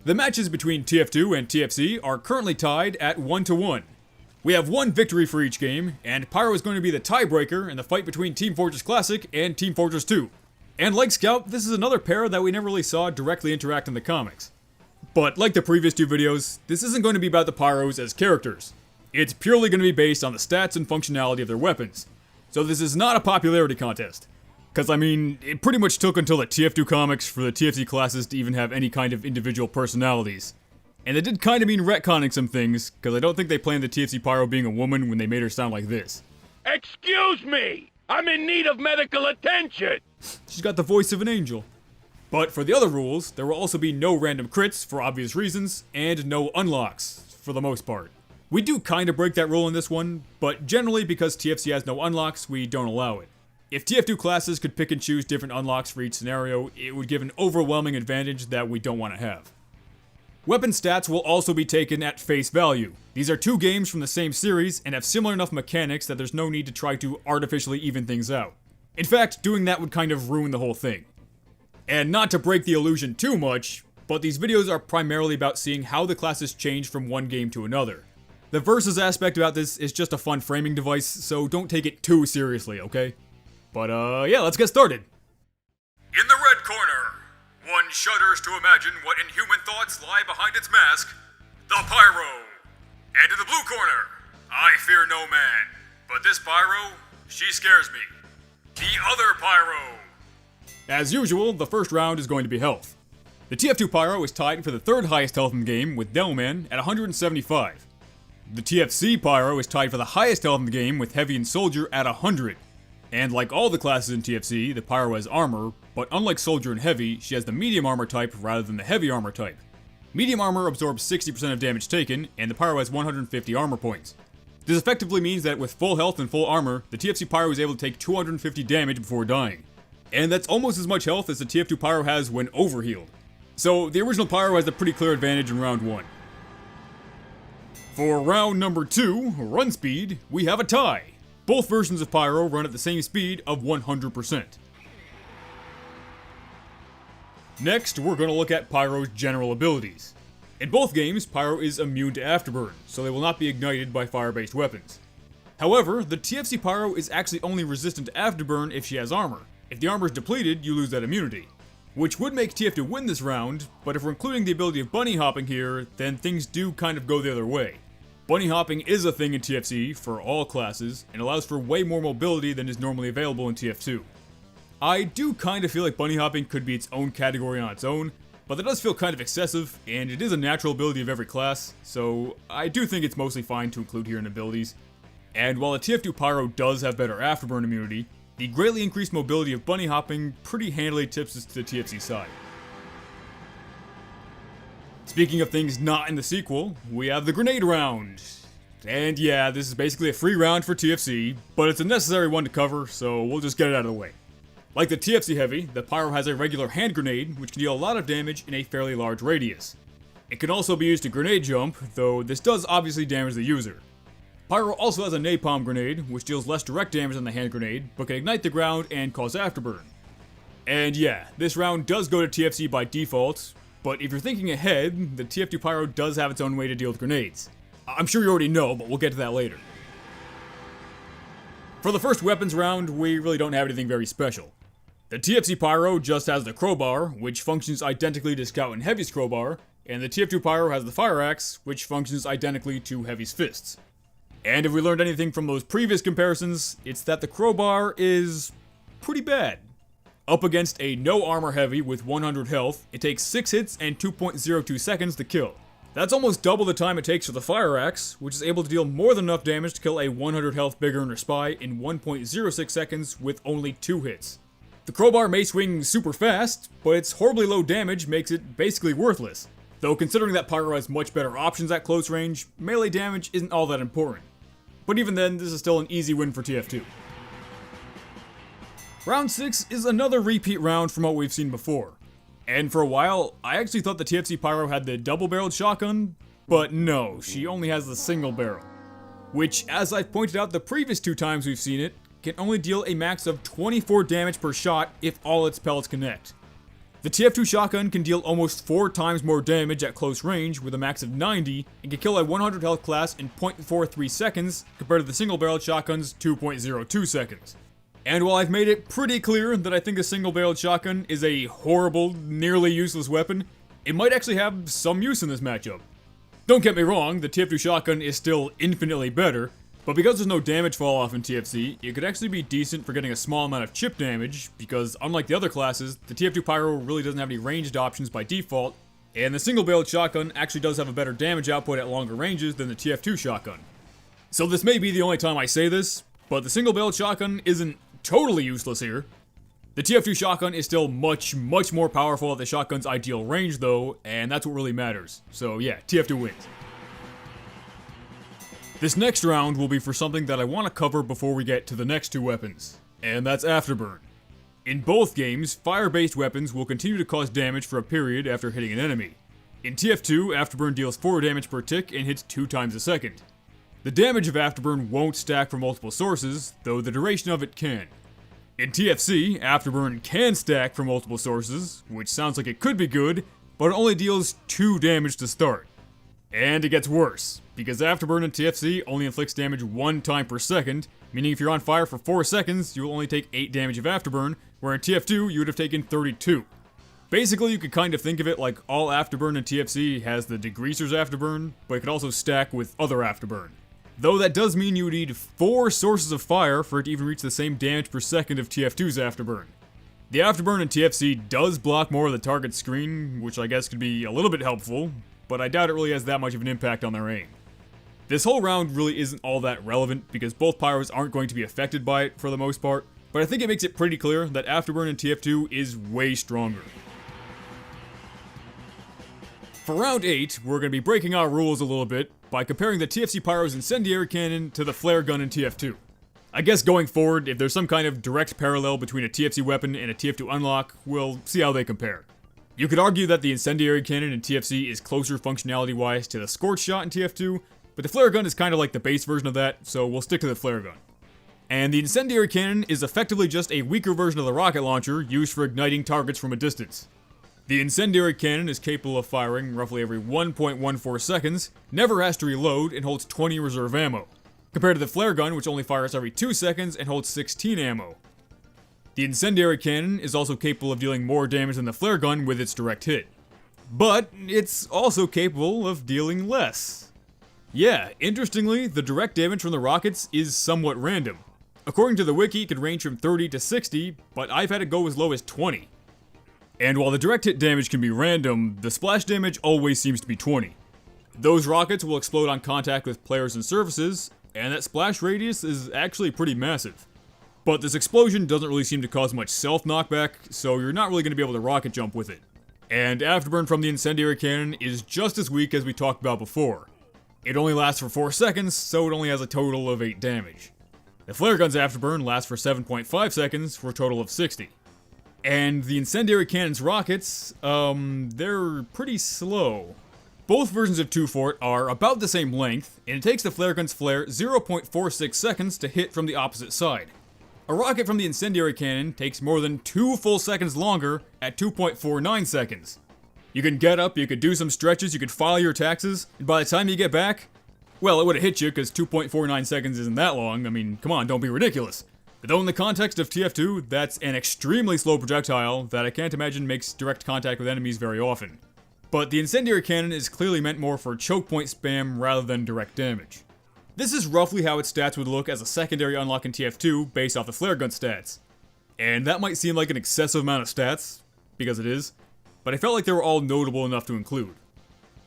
The matches between TF2 and TFC are currently tied at 1-1. We have one victory for each game, and Pyro is going to be the tiebreaker in the fight between Team Fortress Classic and Team Fortress 2. And like Scout, this is another pair that we never really saw directly interact in the comics. But like the previous two videos, this isn't going to be about the Pyros as characters. It's purely going to be based on the stats and functionality of their weapons. So this is not a popularity contest. Because, I mean, it pretty much took until the TF2 comics for the TFC classes to even have any kind of individual personalities. And it did kind of mean retconning some things, because I don't think they planned the TFC Pyro being a woman when they made her sound like this. Excuse me! I'm in need of medical attention! She's got the voice of an angel. But for the other rules, there will also be no random crits, for obvious reasons, and no unlocks, for the most part. We do kind of break that rule in this one, but generally because TFC has no unlocks, we don't allow it. If TF2 classes could pick and choose different unlocks for each scenario, it would give an overwhelming advantage that we don't want to have. Weapon stats will also be taken at face value. These are two games from the same series and have similar enough mechanics that there's no need to try to artificially even things out. In fact, doing that would kind of ruin the whole thing. And not to break the illusion too much, but these videos are primarily about seeing how the classes change from one game to another. The versus aspect about this is just a fun framing device, so don't take it too seriously, okay? But yeah, let's get started. In the red corner, one shudders to imagine what inhuman thoughts lie behind its mask, the Pyro. And in the blue corner, I fear no man, but this Pyro, she scares me. The other Pyro. As usual, the first round is going to be health. The TF2 Pyro is tied for the third highest health in the game with Demoman at 175. The TFC Pyro is tied for the highest health in the game with Heavy and Soldier at 100. And like all the classes in TFC, the Pyro has armor, but unlike Soldier and Heavy, she has the medium armor type rather than the heavy armor type. Medium armor absorbs 60% of damage taken, and the Pyro has 150 armor points. This effectively means that with full health and full armor, the TFC Pyro is able to take 250 damage before dying. And that's almost as much health as the TF2 Pyro has when overhealed. So the original Pyro has a pretty clear advantage in round 1. For round number 2, run speed, we have a tie. Both versions of Pyro run at the same speed of 100%. Next, we're going to look at Pyro's general abilities. In both games, Pyro is immune to afterburn, so they will not be ignited by fire-based weapons. However, the TFC Pyro is actually only resistant to afterburn if she has armor. If the armor is depleted, you lose that immunity. Which would make TF2 win this round, but if we're including the ability of bunny hopping here, then things do kind of go the other way. Bunny hopping is a thing in TFC for all classes, and allows for way more mobility than is normally available in TF2. I do kind of feel like bunny hopping could be its own category on its own, but that does feel kind of excessive, and it is a natural ability of every class, so I do think it's mostly fine to include here in abilities. And while the TF2 Pyro does have better afterburn immunity, the greatly increased mobility of bunny hopping pretty handily tips us to the TFC side. Speaking of things not in the sequel, we have the grenade round. And yeah, this is basically a free round for TFC, but it's a necessary one to cover, so we'll just get it out of the way. Like the TFC Heavy, the Pyro has a regular hand grenade, which can deal a lot of damage in a fairly large radius. It can also be used to grenade jump, though this does obviously damage the user. Pyro also has a napalm grenade, which deals less direct damage than the hand grenade, but can ignite the ground and cause afterburn. And yeah, this round does go to TFC by default, but if you're thinking ahead, the TF2 Pyro does have its own way to deal with grenades. I'm sure you already know, but we'll get to that later. For the first weapons round, we really don't have anything very special. The TFC Pyro just has the crowbar, which functions identically to Scout and Heavy's crowbar, and the TF2 Pyro has the fire axe, which functions identically to Heavy's fists. And if we learned anything from those previous comparisons, it's that the crowbar is pretty bad. Up against a no armor Heavy with 100 health, it takes 6 hits and 2.02 seconds to kill. That's almost double the time it takes for the fire axe, which is able to deal more than enough damage to kill a 100 health Big Earner Spy in 1.06 seconds with only 2 hits. The crowbar may swing super fast, but its horribly low damage makes it basically worthless. Though considering that Pyro has much better options at close range, melee damage isn't all that important. But even then, this is still an easy win for TF2. Round 6 is another repeat round from what we've seen before. And for a while, I actually thought the TFC Pyro had the double-barreled shotgun, but no, she only has the single barrel. Which, as I've pointed out the previous 2 times we've seen it, can only deal a max of 24 damage per shot if all its pellets connect. The TF2 shotgun can deal almost 4 times more damage at close range with a max of 90 and can kill a 100 health class in 0.43 seconds compared to the single-barreled shotgun's 2.02 seconds. And while I've made it pretty clear that I think a single-barreled shotgun is a horrible, nearly useless weapon, it might actually have some use in this matchup. Don't get me wrong, the TF2 shotgun is still infinitely better, but because there's no damage fall off in TFC, it could actually be decent for getting a small amount of chip damage, because unlike the other classes, the TF2 Pyro really doesn't have any ranged options by default, and the single-barreled shotgun actually does have a better damage output at longer ranges than the TF2 shotgun. So this may be the only time I say this, but the single-barreled shotgun isn't totally useless here. The TF2 shotgun is still much more powerful at the shotgun's ideal range though, and that's what really matters. So yeah, TF2 wins. This next round will be for something that I want to cover before we get to the next two weapons, and that's Afterburn. In both games, fire-based weapons will continue to cause damage for a period after hitting an enemy. In TF2, Afterburn deals 4 damage per tick and hits 2 times a second. The damage of Afterburn won't stack from multiple sources, though the duration of it can. In TFC, Afterburn can stack from multiple sources, which sounds like it could be good, but it only deals 2 damage to start. And it gets worse, because Afterburn in TFC only inflicts damage 1 time per second, meaning if you're on fire for 4 seconds, you will only take 8 damage of Afterburn, where in TF2 you would have taken 32. Basically, you could kind of think of it like all Afterburn in TFC has the Degreaser's Afterburn, but it could also stack with other Afterburn. Though that does mean you would need 4 sources of fire for it to even reach the same damage per second of TF2's Afterburn. The Afterburn in TFC does block more of the target's screen, which I guess could be a little bit helpful, but I doubt it really has that much of an impact on their aim. This whole round really isn't all that relevant because both Pyros aren't going to be affected by it for the most part, but I think it makes it pretty clear that Afterburn in TF2 is way stronger. For round 8, we're going to be breaking our rules a little bit by comparing the TFC Pyro's incendiary cannon to the flare gun in TF2. I guess going forward, if there's some kind of direct parallel between a TFC weapon and a TF2 unlock, we'll see how they compare. You could argue that the incendiary cannon in TFC is closer functionality-wise to the scorch shot in TF2, but the flare gun is kind of like the base version of that, so we'll stick to the flare gun. And the incendiary cannon is effectively just a weaker version of the rocket launcher used for igniting targets from a distance. The incendiary cannon is capable of firing roughly every 1.14 seconds, never has to reload, and holds 20 reserve ammo, compared to the flare gun which only fires every 2 seconds and holds 16 ammo. The incendiary cannon is also capable of dealing more damage than the flare gun with its direct hit. But it's also capable of dealing less. Yeah, interestingly, the direct damage from the rockets is somewhat random. According to the wiki, it could range from 30 to 60, but I've had it go as low as 20. And while the direct hit damage can be random, the splash damage always seems to be 20. Those rockets will explode on contact with players and surfaces, and that splash radius is actually pretty massive. But this explosion doesn't really seem to cause much self-knockback, so you're not really going to be able to rocket jump with it. And Afterburn from the incendiary cannon is just as weak as we talked about before. It only lasts for 4 seconds, so it only has a total of 8 damage. The flare gun's Afterburn lasts for 7.5 seconds for a total of 60. And the incendiary cannon's rockets, they're pretty slow. Both versions of 2 Fort are about the same length, and it takes the flare gun's flare 0.46 seconds to hit from the opposite side. A rocket from the incendiary cannon takes more than 2 full seconds longer at 2.49 seconds. You can get up, you could do some stretches, you could file your taxes, and by the time you get back, well, it would have hit you because 2.49 seconds isn't that long. I mean, come on, don't be ridiculous. But though in the context of TF2, that's an extremely slow projectile that I can't imagine makes direct contact with enemies very often. But the incendiary cannon is clearly meant more for choke point spam rather than direct damage. This is roughly how its stats would look as a secondary unlock in TF2 based off the flare gun stats. And that might seem like an excessive amount of stats, because it is, but I felt like they were all notable enough to include.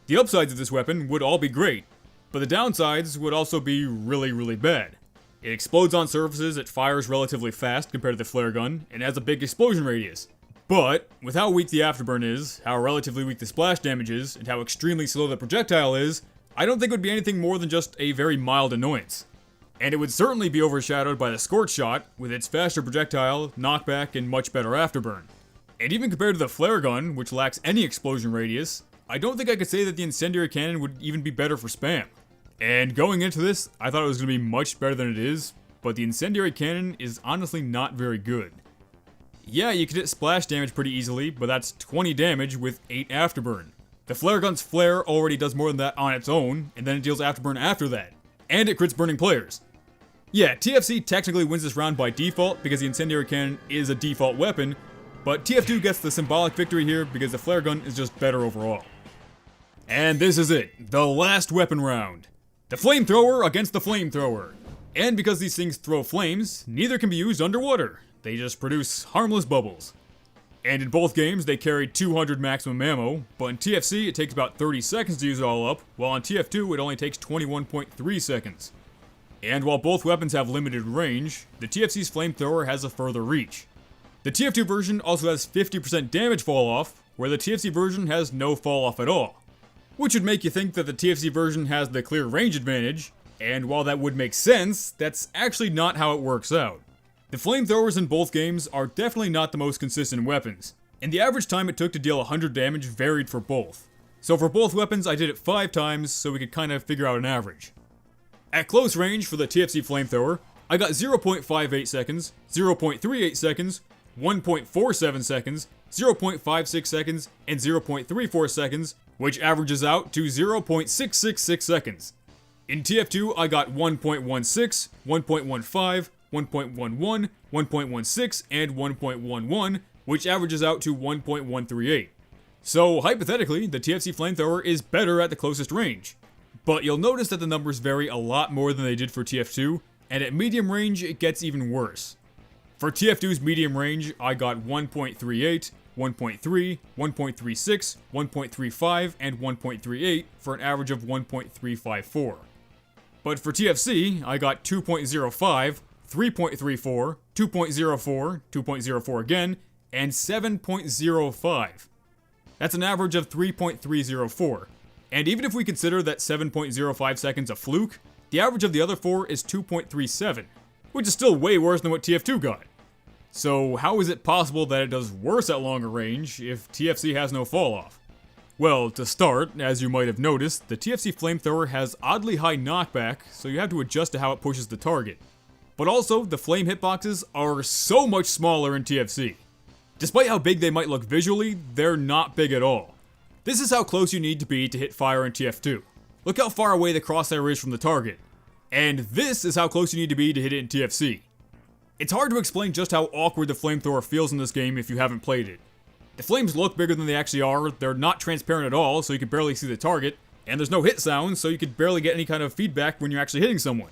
The upsides of this weapon would all be great, but the downsides would also be really bad. It explodes on surfaces, it fires relatively fast compared to the flare gun, and has a big explosion radius. But, with how weak the Afterburn is, how relatively weak the splash damage is, and how extremely slow the projectile is, I don't think it would be anything more than just a very mild annoyance. And it would certainly be overshadowed by the Scorch Shot, with its faster projectile, knockback, and much better Afterburn. And even compared to the flare gun, which lacks any explosion radius, I don't think I could say that the incendiary cannon would even be better for spam. And going into this, I thought it was going to be much better than it is, but the incendiary cannon is honestly not very good. Yeah, you can hit splash damage pretty easily, but that's 20 damage with 8 afterburn. The flare gun's flare already does more than that on its own, and then it deals afterburn after that. And it crits burning players. Yeah, TFC technically wins this round by default because the incendiary cannon is a default weapon, but TF2 gets the symbolic victory here because the flare gun is just better overall. And this is it, the last weapon round. The flamethrower against the flamethrower. And because these things throw flames, neither can be used underwater. They just produce harmless bubbles. And in both games, they carry 200 maximum ammo, but in TFC it takes about 30 seconds to use it all up, while on TF2 it only takes 21.3 seconds. And while both weapons have limited range, the TFC's flamethrower has a further reach. The TF2 version also has 50% damage fall off, where the TFC version has no fall off at all. Which would make you think that the TFC version has the clear range advantage, and while that would make sense, that's actually not how it works out. The flamethrowers in both games are definitely not the most consistent weapons, and the average time it took to deal 100 damage varied for both. So for both weapons I did it 5 times so we could kind of figure out an average. At close range for the TFC flamethrower, I got 0.58 seconds, 0.38 seconds, 1.47 seconds, 0.56 seconds, and 0.34 seconds, which averages out to 0.666 seconds. In TF2, I got 1.16, 1.15, 1.11, 1.16, and 1.11, which averages out to 1.138. So, hypothetically, the TFC flamethrower is better at the closest range. But you'll notice that the numbers vary a lot more than they did for TF2, and at medium range, it gets even worse. For TF2's medium range, I got 1.38, 1.3, 1.36, 1.35, and 1.38 for an average of 1.354. But for TFC, I got 2.05, 3.34, 2.04, 2.04 again, and 7.05. That's an average of 3.304. And even if we consider that 7.05 seconds a fluke, the average of the other 4 is 2.37, which is still way worse than what TF2 got. So how is it possible that it does worse at longer range if TFC has no fall off? Well, to start, as you might have noticed, the TFC flamethrower has oddly high knockback, so you have to adjust to how it pushes the target. But also, the flame hitboxes are so much smaller in TFC. Despite how big they might look visually, they're not big at all. This is how close you need to be to hit fire in TF2. Look how far away the crosshair is from the target. And this is how close you need to be to hit it in TFC. It's hard to explain just how awkward the flamethrower feels in this game if you haven't played it. The flames look bigger than they actually are, they're not transparent at all, so you can barely see the target, and there's no hit sound, so you can barely get any kind of feedback when you're actually hitting someone.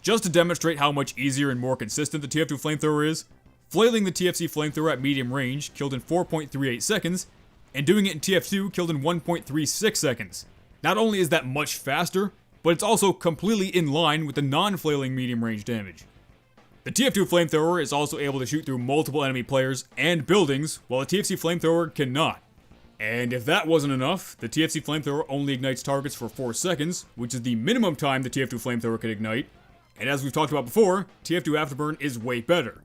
Just to demonstrate how much easier and more consistent the TF2 flamethrower is, flailing the TFC flamethrower at medium range killed in 4.38 seconds, and doing it in TF2 killed in 1.36 seconds. Not only is that much faster, but it's also completely in line with the non-flailing medium range damage. The TF2 flamethrower is also able to shoot through multiple enemy players and buildings, while the TFC flamethrower cannot. And if that wasn't enough, the TFC flamethrower only ignites targets for 4 seconds, which is the minimum time the TF2 flamethrower can ignite. And as we've talked about before, TF2 Afterburn is way better.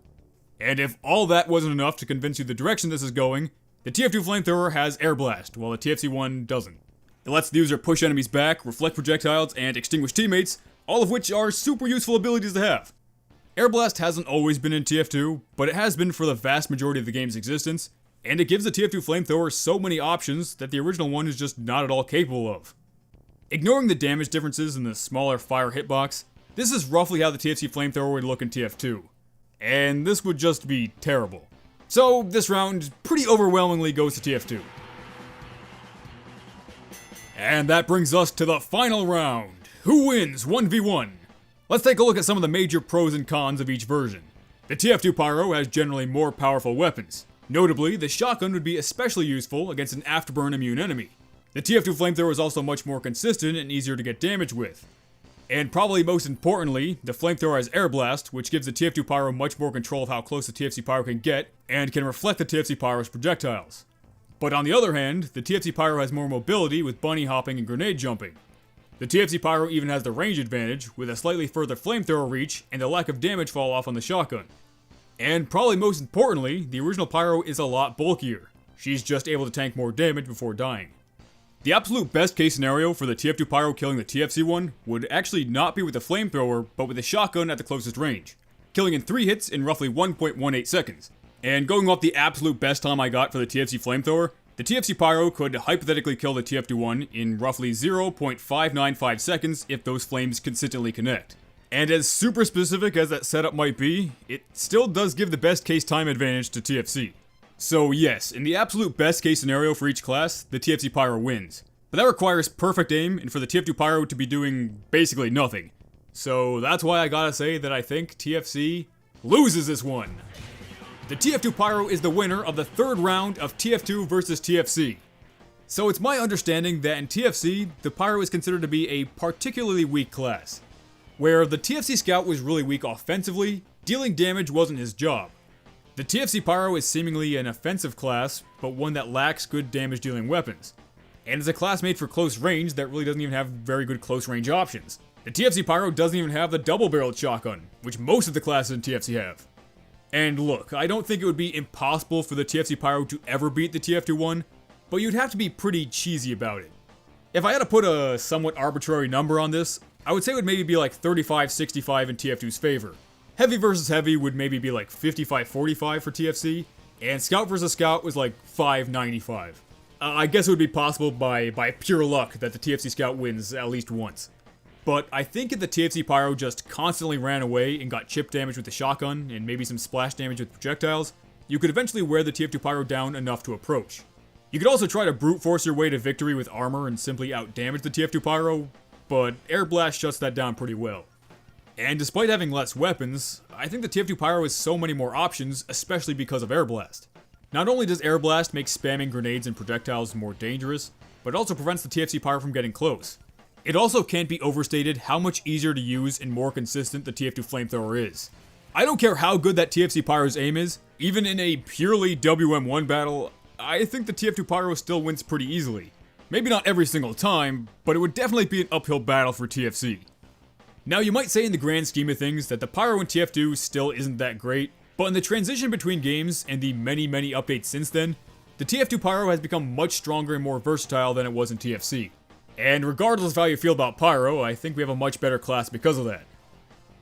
And if all that wasn't enough to convince you the direction this is going, the TF2 flamethrower has Air Blast, while the TFC one doesn't. It lets the user push enemies back, reflect projectiles, and extinguish teammates, all of which are super useful abilities to have. Air Blast hasn't always been in TF2, but it has been for the vast majority of the game's existence, and it gives the TF2 flamethrower so many options that the original one is just not at all capable of. Ignoring the damage differences in the smaller fire hitbox, this is roughly how the TFC flamethrower would look in TF2. And this would just be terrible. So this round pretty overwhelmingly goes to TF2. And that brings us to the final round. Who wins 1v1? Let's take a look at some of the major pros and cons of each version. The TF2 Pyro has generally more powerful weapons. Notably, the shotgun would be especially useful against an afterburn immune enemy. The TF2 flamethrower is also much more consistent and easier to get damage with. And probably most importantly, the flamethrower has Air Blast, which gives the TF2 Pyro much more control of how close the TFC Pyro can get, and can reflect the TFC Pyro's projectiles. But on the other hand, the TFC Pyro has more mobility with bunny hopping and grenade jumping. The TFC Pyro even has the range advantage, with a slightly further flamethrower reach and a lack of damage fall off on the shotgun. And probably most importantly, the original Pyro is a lot bulkier. She's just able to tank more damage before dying. The absolute best case scenario for the TF2 Pyro killing the TFC one would actually not be with the flamethrower, but with the shotgun at the closest range, killing in 3 hits in roughly 1.18 seconds. And going off the absolute best time I got for the TFC Flamethrower, the TFC Pyro could hypothetically kill the TF2-1 in roughly 0.595 seconds if those flames consistently connect. And as super specific as that setup might be, it still does give the best case time advantage to TFC. So yes, in the absolute best case scenario for each class, the TFC Pyro wins. But that requires perfect aim and for the TF2 Pyro to be doing basically nothing. So that's why I gotta say that I think TFC loses this one. The TF2 Pyro is the winner of the third round of TF2 vs TFC. So it's my understanding that in TFC, the Pyro is considered to be a particularly weak class. Where the TFC Scout was really weak offensively, dealing damage wasn't his job. The TFC Pyro is seemingly an offensive class, but one that lacks good damage dealing weapons. And it's a class made for close range that really doesn't even have very good close range options. The TFC Pyro doesn't even have the double-barreled shotgun, which most of the classes in TFC have. And look, I don't think it would be impossible for the TFC Pyro to ever beat the TF2-1, but you'd have to be pretty cheesy about it. If I had to put a somewhat arbitrary number on this, I would say it would maybe be like 35-65 in TF2's favor. Heavy versus heavy would maybe be like 55-45 for TFC, and Scout versus Scout was like 5-95. I guess it would be possible by pure luck that the TFC Scout wins at least once. But I think if the TFC Pyro just constantly ran away and got chip damage with the shotgun and maybe some splash damage with projectiles, you could eventually wear the TF2 Pyro down enough to approach. You could also try to brute force your way to victory with armor and simply outdamage the TF2 Pyro, but Air Blast shuts that down pretty well. And despite having less weapons, I think the TF2 Pyro has so many more options, especially because of Air Blast. Not only does Air Blast make spamming grenades and projectiles more dangerous, but it also prevents the TFC Pyro from getting close. It also can't be overstated how much easier to use and more consistent the TF2 Flamethrower is. I don't care how good that TFC Pyro's aim is, even in a purely WM1 battle, I think the TF2 Pyro still wins pretty easily. Maybe not every single time, but it would definitely be an uphill battle for TFC. Now you might say in the grand scheme of things that the Pyro in TF2 still isn't that great, but in the transition between games and the many updates since then, the TF2 Pyro has become much stronger and more versatile than it was in TFC. And regardless of how you feel about Pyro, I think we have a much better class because of that.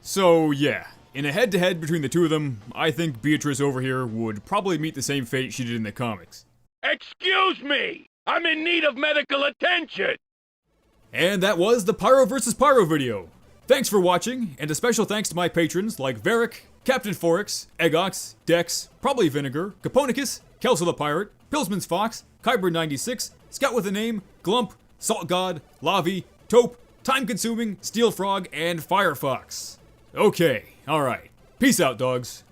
So yeah, in a head-to-head between the two of them, I think Beatrice over here would probably meet the same fate she did in the comics. Excuse me! I'm in need of medical attention! And that was the Pyro vs Pyro video. Thanks for watching, and a special thanks to my patrons like Varric, Captain Forex, Egox, Dex, Probably Vinegar, Caponicus, Kelso the Pirate, Pillsman's Fox, Kyber96, Scout with a Name, Glump, Salt God, Lavi, Taupe, Time Consuming, Steel Frog, and Firefox. Okay, alright. Peace out, dogs.